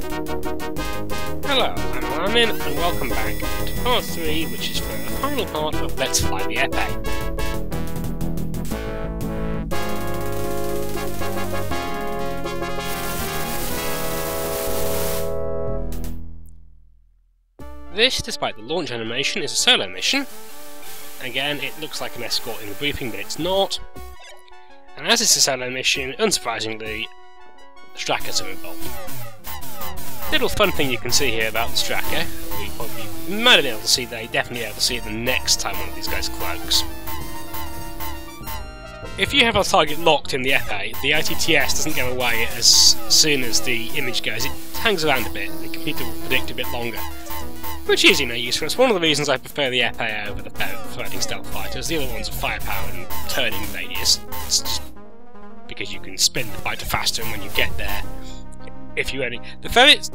Hello, I'm Armin, and welcome back to part 3, which is for the final part of Let's Fly the Epee. This, despite the launch animation, is a solo mission. Again, it looks like an escort in the briefing, but it's not. And as it's a solo mission, unsurprisingly, the Strakkas are involved. Little fun thing you can see here about the Strakha, you might have been able to see, they definitely able to see it the next time one of these guys cloaks. If you have a target locked in the Epee, the ITTS doesn't go away as soon as the image goes, it hangs around a bit, the computer will predict a bit longer. Which is, useful. It's one of the reasons I prefer the Epee over the floating stealth fighters. The other ones are firepower and turning radius. It's just because you can spin the fighter faster, and when you get there, if you only... The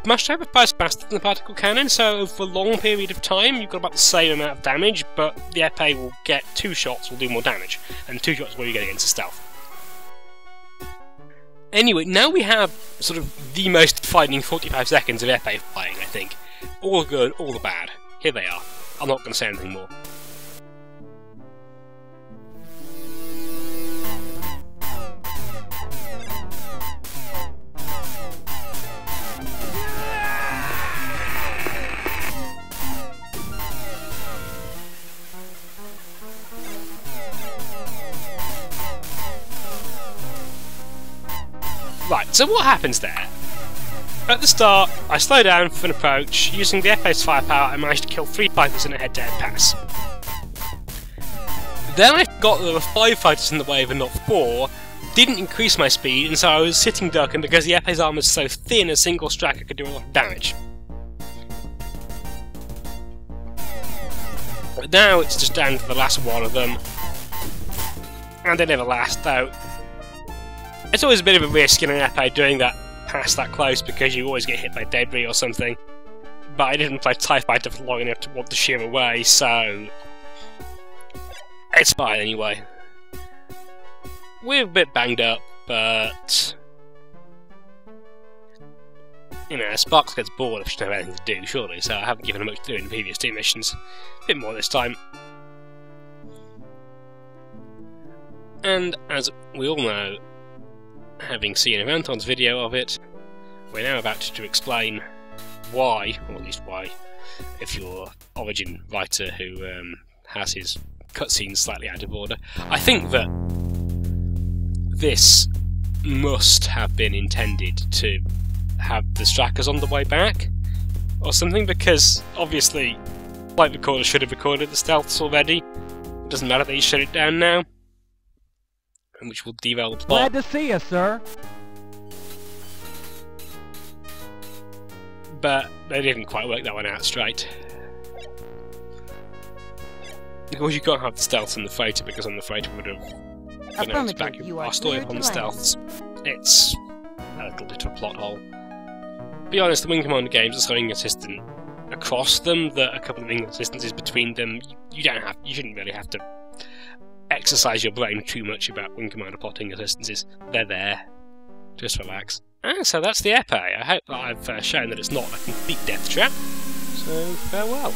must have fires faster than the particle cannon, so for a long period of time you've got about the same amount of damage, but the Epee will get 2 shots, will do more damage, and 2 shots is where you get against the stealth. Anyway, now we have sort of the most frightening 45 seconds of Epee flying, I think. All the good, all the bad. Here they are. I'm not going to say anything more. Right, so what happens there? At the start, I slow down for an approach. Using the Epee's firepower, I managed to kill 3 fighters in a head-to-head pass. Then I forgot that there were 5 fighters in the wave and not 4, didn't increase my speed, and so I was sitting duck, and because the Epee's armour is so thin, a single Strakha could do a lot of damage. But now it's just down to the last one of them, and they never last, though. It's always a bit of a risk in an Epee doing that pass that close because you always get hit by debris or something. But I didn't play TIE Fighter for long enough to want to shear away, so it's fine anyway. We're a bit banged up, but Sparks gets bored if she doesn't have anything to do, surely, so I haven't given her much to do in the previous 2 missions. A bit more this time. And as we all know, having seen Avanton's video of it, we're now about to explain why, or at least why, if you're Origin writer who has his cutscenes slightly out of order. I think that this must have been intended to have the Strakhas on the way back, or something, because obviously Flight Recorder should have recorded the stealths already. It doesn't matter that you shut it down now, which will derail the plot. Glad to see you, sir. But they didn't quite work that one out straight. Of course, you can't have the stealth in the freighter because then the freighter would have been able to back our story up on the stealths. It's a little bit of a plot hole. To be honest, the Wing Commander games are so inconsistent across them that a couple of inconsistencies between them, you shouldn't really have to exercise your brain too much about Wing Commander plot inconsistencies. They're there. Just relax. And so that's the Epee. I hope that I've shown that it's not a complete death trap. So, farewell.